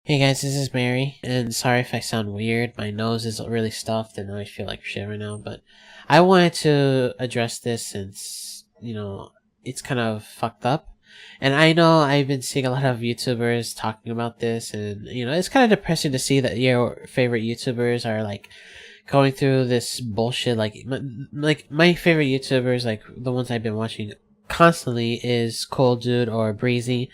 Hey guys, this is Mary, and sorry if I sound weird. My nose is really stuffed and I feel like shit right now, but I wanted to address this since, it's kind of fucked up. And I know I've been seeing a lot of YouTubers talking about this, and, it's kind of depressing to see that your favorite YouTubers are, like, going through this bullshit. Like my favorite YouTubers, like, the ones I've been watching constantly is Cold Dude or Breezy.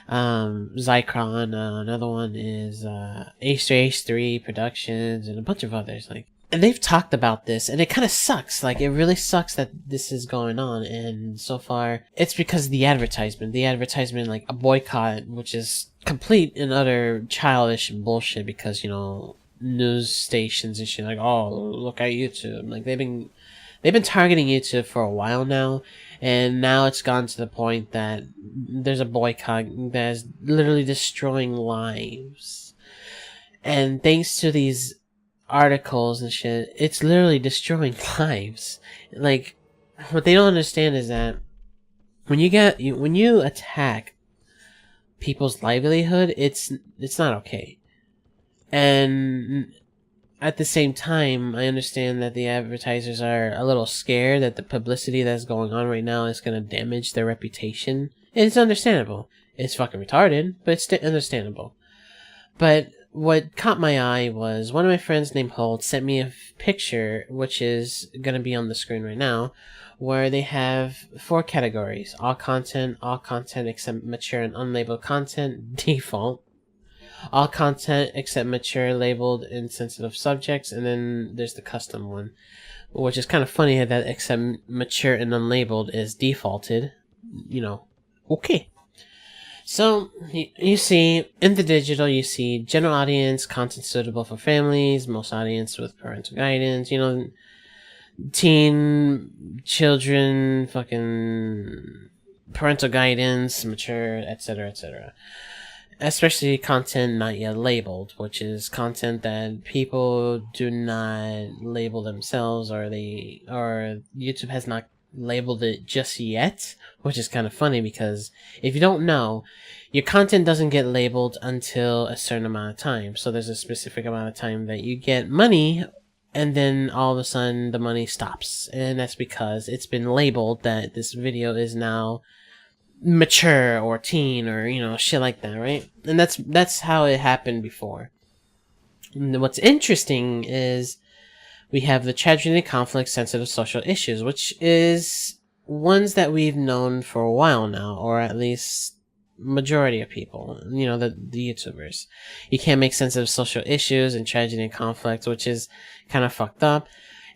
Zycron, another one is H3 Productions, and a bunch of others. And they've talked about this, and it kind of sucks. Like, it really sucks that this is going on, and so far it's because of the advertisement, like a boycott, which is complete and utter childish bullshit. Because news stations and shit, like, oh, look at YouTube, like they've been targeting YouTube for a while now, and now it's gone to the point that there's a boycott that is literally destroying lives. And thanks to these articles and shit, it's literally destroying lives. Like, what they don't understand is that when you attack people's livelihood, it's not okay. And at the same time, I understand that the advertisers are a little scared that the publicity that's going on right now is going to damage their reputation. And it's understandable. It's fucking retarded, but it's understandable. But what caught my eye was one of my friends named Holt sent me a picture, which is going to be on the screen right now, where they have 4 categories. All content except mature and unlabeled content, default. All content except mature, labeled, and sensitive subjects, and then there's the custom one, which is kind of funny that except mature and unlabeled is defaulted. Okay. So, you see, in the digital, you see general audience, content suitable for families, most audience with parental guidance, teen, children, fucking parental guidance, mature, etc., etc. Especially content not yet labeled, which is content that people do not label themselves, or YouTube has not labeled it just yet, which is kind of funny because if you don't know, your content doesn't get labeled until a certain amount of time. So there's a specific amount of time that you get money, and then all of a sudden the money stops, and that's because it's been labeled that this video is now mature or teen, or shit like that, right? And that's how it happened before. And what's interesting is we have the tragedy, conflict, sensitive social issues, which is ones that we've known for a while now, or at least majority of people, the YouTubers. You can't make sensitive social issues and tragedy and conflict, which is kind of fucked up.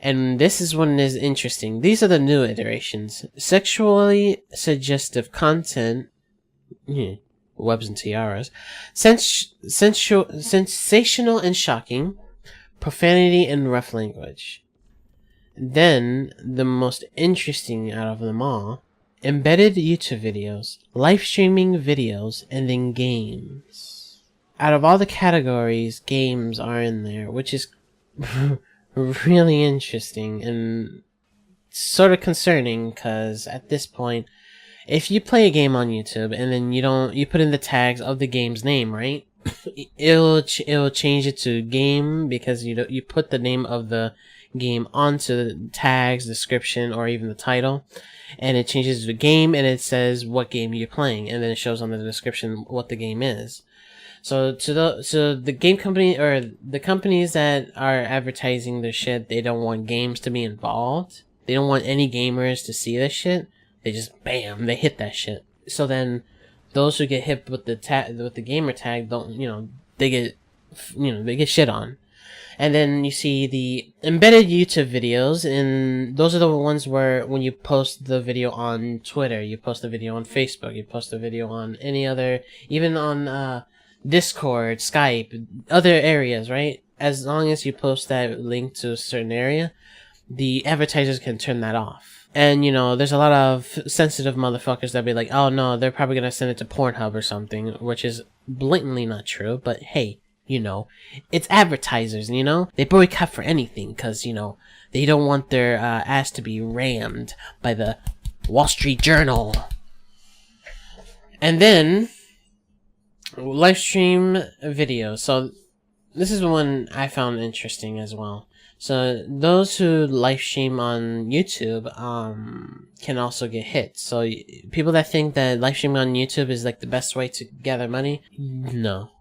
And this is one is interesting. These are the new iterations. Sexually suggestive content, webs and tiaras, sensational and shocking, profanity and rough language. Then, the most interesting out of them all, embedded YouTube videos, live streaming videos, and then games. Out of all the categories, games are in there, which is really interesting and sort of concerning, because at this point, if you play a game on YouTube and then you put in the tags of the game's name, right? it'll change it to game, because you put the name of the game onto the tags, description, or even the title, and it changes to game, and it says what game you're playing, and then it shows on the description what the game is. So the game company, or the companies that are advertising their shit, they don't want games to be involved. They don't want any gamers to see this shit. They just bam, they hit that shit. So then those who get hit with the gamer tag don't, they get shit on. And then you see the embedded YouTube videos, and those are the ones where when you post the video on Twitter, you post the video on Facebook, you post the video on any other, even on Discord, Skype, other areas, right? As long as you post that link to a certain area, the advertisers can turn that off. And, there's a lot of sensitive motherfuckers that be like, oh no, they're probably gonna send it to Pornhub or something, which is blatantly not true, but hey, it's advertisers, and, they boycott for anything, because, they don't want their ass to be rammed by the Wall Street Journal. And then Live stream video. So this is one I found interesting as well. So those who live stream on YouTube can also get hit. So people that think that live streaming on YouTube is like the best way to gather money, no.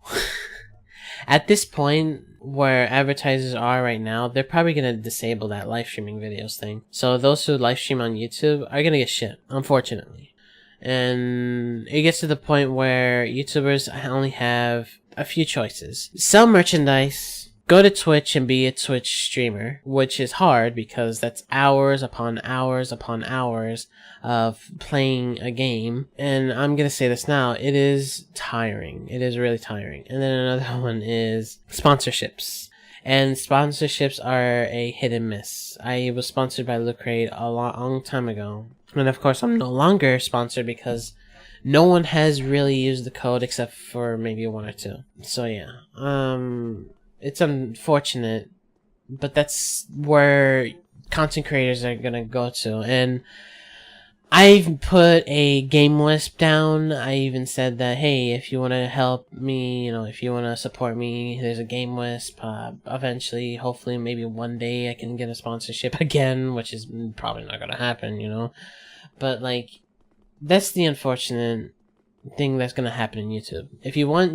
At this point where advertisers are right now, they're probably gonna disable that live streaming videos thing. So those who live stream on YouTube are gonna get shit, unfortunately. And it gets to the point where YouTubers only have a few choices. Sell merchandise, go to Twitch and be a Twitch streamer, which is hard because that's hours upon hours upon hours of playing a game. And I'm gonna say this now, it is tiring. It is really tiring. And then another one is sponsorships. And sponsorships are a hit and miss. I was sponsored by Loot Crate a long time ago. And of course, I'm no longer sponsored because no one has really used the code except for maybe one or two. So yeah, it's unfortunate, but that's where content creators are gonna go to. And I've put a game wisp down. I even said that, hey, if you want to help me, you know, if you want to support me, there's a game wisp. Eventually, hopefully, maybe one day I can get a sponsorship again, which is probably not going to happen, you know. But, like, that's the unfortunate thing that's going to happen in YouTube. If you want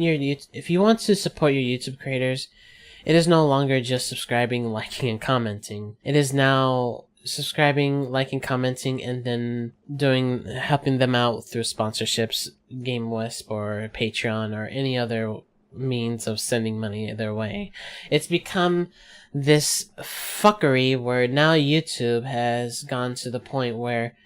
to support your YouTube creators, it is no longer just subscribing, liking, and commenting. It is now subscribing, liking, commenting, and then helping them out through sponsorships, Game Wisp, or Patreon, or any other means of sending money their way. It's become this fuckery where now YouTube has gone to the point where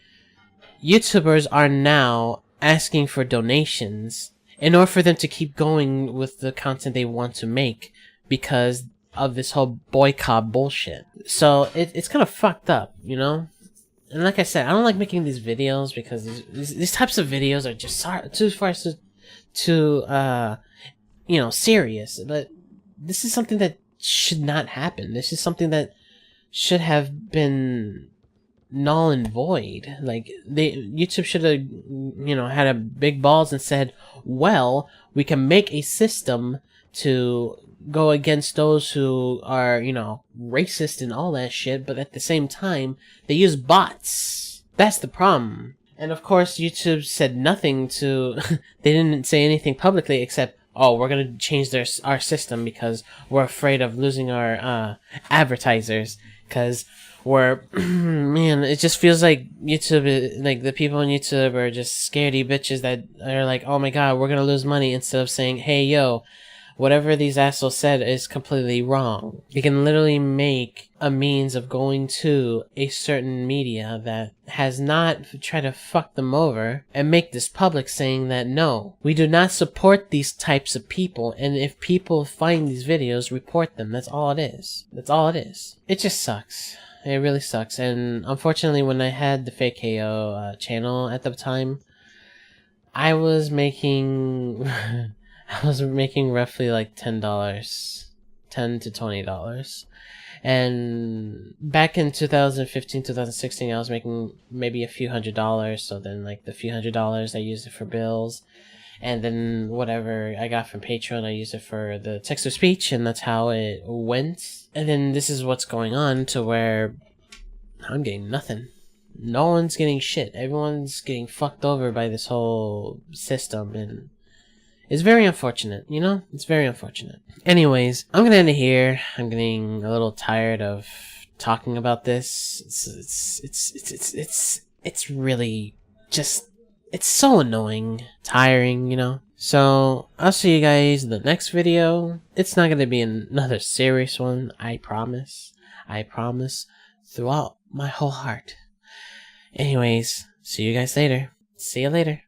YouTubers are now asking for donations in order for them to keep going with the content they want to make because of this whole boycott bullshit. So it's kind of fucked up, you know? And like I said, I don't like making these videos because these types of videos are just too far too you know, serious. But this is something that should not happen. This is something that should have been null and void. Like, YouTube should have, you know, had a big balls and said, well, we can make a system to go against those who are, you know, racist and all that shit, but at the same time, they use bots. That's the problem. And of course, YouTube said nothing to, they didn't say anything publicly except, oh, we're gonna change our system because we're afraid of losing our advertisers, because we're, man, it just feels like YouTube, like the people on YouTube are just scaredy bitches that are like, oh my god, we're gonna lose money, instead of saying, hey, yo, whatever these assholes said is completely wrong. You can literally make a means of going to a certain media that has not tried to fuck them over and make this public, saying that no, we do not support these types of people, and if people find these videos, report them. That's all it is. That's all it is. It just sucks. It really sucks. And unfortunately, when I had the Fake KO channel at the time, I was making roughly like $10, $10 to $20. And back in 2015, 2016, I was making maybe a few $100s. So then, like, the few $100s, I used it for bills. And then whatever I got from Patreon, I used it for the text-to-speech, and that's how it went. And then this is what's going on, to where I'm getting nothing. No one's getting shit. Everyone's getting fucked over by this whole system, and it's very unfortunate, you know? It's very unfortunate. Anyways, I'm gonna end it here. I'm getting a little tired of talking about this. It's really just, it's so annoying, tiring, you know? So, I'll see you guys in the next video. It's not gonna be another serious one, I promise. I promise, throughout my whole heart. Anyways, see you guys later. See you later.